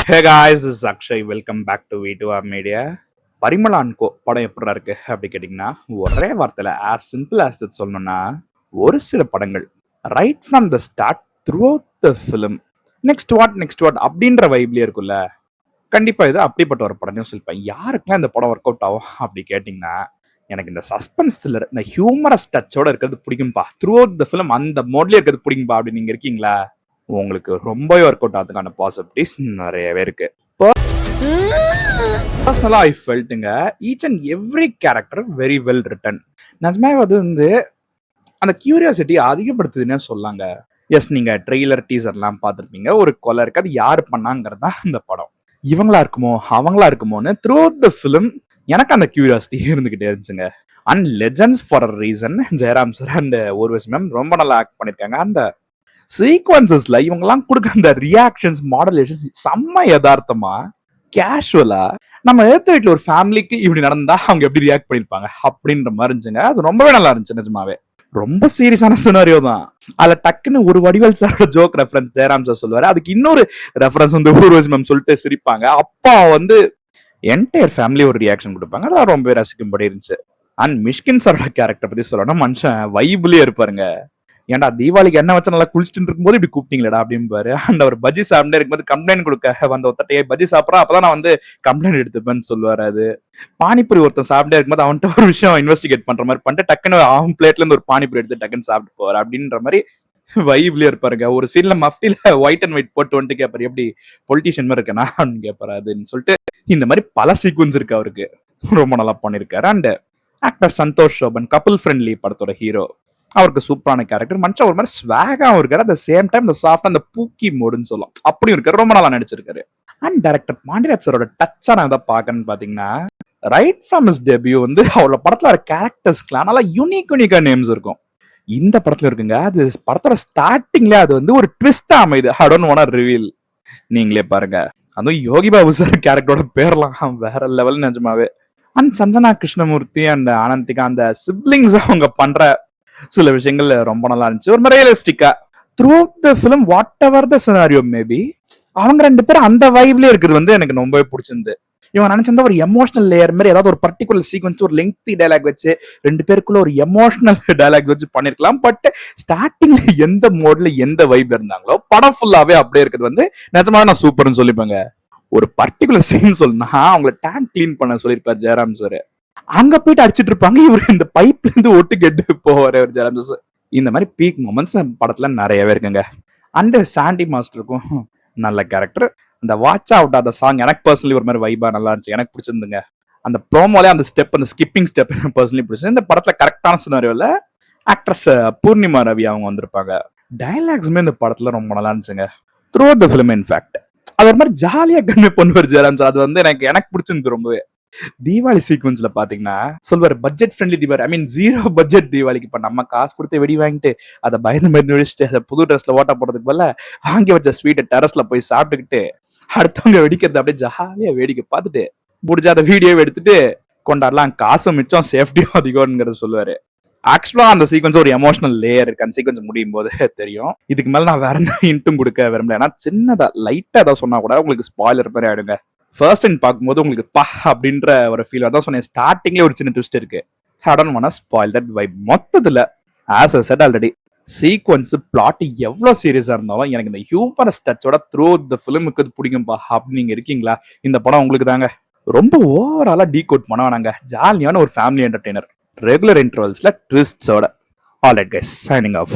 Hey guys, this is Akshay. Welcome back to V2R Media. Parimala and co படம் எப்படிடா இருக்கு அப்படி கேட்டிங்கன்னா ஒரே வார்த்தையில் as simple as that சொல்லணும்னா ஒரு சில படங்கள் right from the start through out the film next what அப்படின்ற வைப்லேயே இருக்குல்ல. கண்டிப்பாக இது அப்படிப்பட்ட ஒரு படம்னு சொல்லிப்பேன். யாருக்கெல்லாம் இந்த படம் ஒர்க் அவுட் ஆகும் அப்படி கேட்டிங்கன்னா எனக்கு இந்த சஸ்பென்ஸ் த்ரில்லர் இந்த ஹியூமரஸ் டச்சோட இருக்கிறது பிடிக்கும்பா. த்ரூ அவுட் த ஃபிலிம் அந்த மோட்லேயே இருக்கிறது பிடிக்கும்பா. அப்படி நீங்கள் இருக்கீங்களா? உங்களுக்கு ரொம்பவே ஒர்க் அவுட் ஆகிறதுக்கான பாசிபிலிட்டிஸ் நிறையவே இருக்கு. பர்சனலா ஐ ஃபெல்ட்டுங்க each and every character very well written. நிஜமாவே அது வந்து அந்த கியூரியாசிட்டி அதிகப்படுத்துதுன்னே சொல்லாங்க. எஸ், நீங்க ட்ரெய்லர் டீசர்லாம் பார்த்துருப்பீங்க. ஒரு கொலை இருக்கு, அது யார் பண்ணாங்கிறது தான் இந்த படம். இவங்களா இருக்குமோ அவங்களா இருக்குமோன்னு த்ரூ த ஃபிலிம் எனக்கு அந்த கியூரியாசிட்டி இருந்துகிட்டே இருந்துச்சுங்க. And legends for a reason Jayaram sir and Urvashi ma'am ரொம்ப நல்லா ஆக்ட் பண்ணிருக்காங்க. அந்த சீக்வன்சஸ்ல இவங்கெல்லாம் கொடுக்குற அந்த ரியாக்ஷன்ஸ் மாடலேஷன்ஸ் செம்ம யதார்த்தமா கேஷுவலா நம்ம ஏத்த வீட்டுல ஒரு ஃபேமிலிக்கு இப்படி நடந்தா அவங்க எப்படி ரியாக்ட் பண்ணிருப்பாங்க அப்படின்ற மாதிரி இருந்துச்சுங்க. அது ரொம்பவே நல்லா இருந்துச்சு. நிஜமாவே ரொம்ப சீரியஸான சினாரியோ தான். அதுல டக்குன்னு ஒரு வடிவேல் சாரோட ஜோக் ரெஃபரன்ஸ் ஜெயராம் சார் சொல்லுவாரு. அதுக்கு இன்னொரு ரெஃபரன்ஸ் வந்து ஊர்வசி மேம் சொல்லிட்டு சிரிப்பாங்க. அப்பா வந்து என்டையர் ஃபேமிலி ஒரு ரியாக்ஷன் கொடுப்பாங்க. அதெல்லாம் ரொம்பவே ரசிக்கும்படி இருந்துச்சு. அண்ட் மிஷ்கின் சாரோட கேரக்டர் பத்தி சொல்லணும், மனுஷன் வைப்லயே இருப்பாருங்க. ஏன்டா தீபாவளிக்கு என்ன வச்சா நல்லா குளிச்சுட்டு இருக்கும்போது இப்படி கூப்பிட்டீங்களா அப்படின்பாரு. அண்ட் அவர் பஜ்ஜி சாப்பிட்டே இருக்கும்போது கம்ப்ளைண்ட் கொடுக்க வந்த ஒருத்தையே பஜ்ஜி சாப்பிட்றா அப்பதான் நான் வந்து கம்ப்ளைண்ட் எடுத்துப்பேன்னு சொல்லுவாரு. அது பானிபூரி ஒருத்தன் சாப்பிட்டே இருக்கும்போது அவன்கிட்ட ஒரு விஷயம் இன்வெஸ்டிகேட் பண்ற மாதிரி பண்ணிட்டு டக்குன்னு அவன் பிளேட்ல இருந்து ஒரு பானிபூரி எடுத்து டக்குன்னு சாப்பிட்டு போவார் அப்படின்ற மாதிரி வைப்லயே இருப்பாருங்க. ஒரு சீன்ல மஃப்டில ஒயிட் அண்ட் ஒயிட் போட்டு வந்துட்டு கேட்பாரு, எப்படி பொலிட்டீஷியன் மாதிரி இருக்கேனா அப்படின்னு கேட்பாரு. அதுன்னு சொல்லிட்டு இந்த மாதிரி பல சீக்வன்ஸ் இருக்கு அவருக்கு. ரொம்ப நல்லா பண்ணிருக்காரு. And actor Santhosh Sobhan couple friendly படத்தோட ஹீரோ, அவருக்கு சூப்பரான கேரக்டர். மனுஷன் ஒரு மாதிரி ஸ்வாகாவும் இருக்காரு. அட் த சேம் டைம் இந்த சாஃப்ட் அந்த பூக்கி மோடுன்னு சொல்லலாம் அப்படியும் இருக்காரு. ரொம்ப நல்லா நடிச்சிருக்காரு. அண்ட் டைரக்டர் பாண்டியராஜ் சாரோட டச்சா நான் எதை பாக்கன்னு பாத்தீங்கன்னா ரைட் ஃப்ரம் ஹிஸ் டெபியூ வந்து அவரோட படத்துல வர கேரக்டர்ஸ்க்குலாம் நல்லா யூனிக்கா நேம்ஸ் இருக்கும். இந்த படத்துல இருக்குங்க. அது படத்தோட ஸ்டார்டிங்ல அது வந்து ஒரு ட்விஸ்டா அமைது. I don't want to reveal. நீங்களே பாருங்க. அதுவும் யோகி பாபு சார் கேரக்டரோட பேர்லாம் வேற லெவல் நிஜமாவே. அண்ட் சஞ்சனா கிருஷ்ணமூர்த்தி அண்ட் ஆனந்திகா அந்த சிப்லிங்ஸ் அவங்க பண்ற சில விஷயங்கள் ரொம்ப நல்லா இருந்துச்சு. ஒரு மாதிரி ரியலிஸ்டிக்கா through the film whatever the scenario maybe அவங்க ரெண்டு பேரும் அந்த வைப்லயே இருக்கிறது வந்து எனக்கு ரொம்பவே பிடிச்சிருந்து. இவன் நினைச்சிருந்தா ஒரு எமோஷனல் லேயர் மாதிரி ஏதாவது ஒரு பர்டிகுலர் சீக்வன்ஸ் ஒரு லெங்தி டைலாக் வச்சு ரெண்டு பேருக்குள்ள ஒரு எமோஷனல் டைலாக் வச்சு பண்ணிருக்கலாம். பட் ஸ்டார்டிங்ல எந்த மோட்ல எந்த வைப் இருந்தாங்களோ படம் ஃபுல்லாவே அப்படியே இருக்கிறது வந்து நிஜமாவே நான் சூப்பர்னு சொல்லிப்பேங்க. ஒரு பர்டிகுலர் சீன் சொல்லுனா அவங்கள டேங்க் கிளீன் பண்ண சொல்லியிருப்பாரு ஜெயராம் சார். அங்க போயிட்டு அடிச்சிட்டு இருப்பாங்க. இவர் இந்த பைப்ல இருந்து ஒட்டு கெட்டு போவாரு ஜெயராம் சார். இந்த மாதிரி பீக் மொமெண்ட்ஸ் படத்துல நிறையவே இருக்குங்க. அண்ட் சாண்டி மாஸ்டருக்கும் நல்ல கேரக்டர். அந்த watch out of the song எனக்கு பர்சனலி ஒரு மாதிரி வைபா நல்லா இருந்துச்சு. எனக்கு பிடிச்சிருந்துங்க. அந்த ப்ரோமோலே அந்த ஸ்டெப் அந்த ஸ்கிப்பிங் ஸ்டெப் எனக்கு பர்சனலி பிடிச்சது. இந்த படத்துல கரெக்டான சினாரியோல ஆக்ட்ரஸ் பூர்ணிமா ரவி அவங்க வந்திருப்பாங்க. டயலாக்ஸுமே இந்த படத்துல ரொம்ப நல்லா இருந்துச்சுங்க. த்ரூ த ஃபிலிம் இன்ஃபேக்ட் அது ஒரு மாதிரி ஜாலியா கன்வே பண்ணுவார் ஜெயராம் சார். அது வந்து எனக்கு பிடிச்சிருந்து ரொம்பவே. தீபாவளி சீக்வன்ஸ்ல பாத்தீங்கன்னா சொல்வாரு பட்ஜெட் ஃப்ரெண்ட்லி தீபாவளி, ஐ மீன் ஜீரோ பட்ஜெட் தீபாவளிக்கு. இப்ப நம்ம காசு கொடுத்து வெடி வாங்கிட்டு அதை பயந்து வெடிச்சுட்டு அதை புது ட்ரெஸ்ல ஓட்ட போறதுக்கு பதிலா வாங்கி வச்ச ஸ்வீட்டை டெரஸ்ல போய் சாப்பிட்டுக்கிட்டு அடுத்தவங்க வெடிக்கிறத அப்படியே ஜாலியா வேடிக்கை பார்த்துட்டு முடிஞ்ச அதை வீடியோவை எடுத்துட்டு கொண்டாடலாம். காசும் மிச்சம் சேஃப்டியும் அதிகம்ங்கிறத சொல்லுவாரு. ஆக்சுவலா அந்த சீக்வன்ஸ் ஒரு எமோஷனல் லேயர் இருக்கு. அந்த சீக்வன்ஸ் முடியும் போது தெரியும். இதுக்கு மேல நான் வேற எந்த ஹிண்ட்டும் கொடுக்க விரும்பல. ஏன்னா சின்னதா லைட்டா ஏதாவது சொன்னா கூட உங்களுக்கு ஸ்பாயிலர் மாதிரி ஆயிடுங்க. ஃபர்ஸ்ட் டைம் பார்க்கும்போது உங்களுக்கு பா அப்படின்ற ஒரு ஃபீல் அதான் சொன்னேன். ஸ்டார்டிங்லேயே ஒரு சின்ன ட்விஸ்ட் இருக்கு. I don't want to spoil that vibe. மொத்தத்துல as I said already sequence plot எவ்வளவு சீரியஸா இருந்தாலும் எனக்கு இந்த ஹியூமரஸ் டச்சோட த்ரூ த ஃபிலிமுக்கு பிடிக்கும்பா அப்படின்னு நீங்க இருக்கீங்களா? இந்த படம் உங்களுக்கு தாங்க. ரொம்ப ஓவராலா டீகோட் பண்ண வேணாங்க. ஜாலியான ஒரு ஃபேமிலி என்டர்டெய்னர். ரெகுலர் இன்டர்வல்ஸ்ல ட்விஸ்டோட. All right guys, signing of.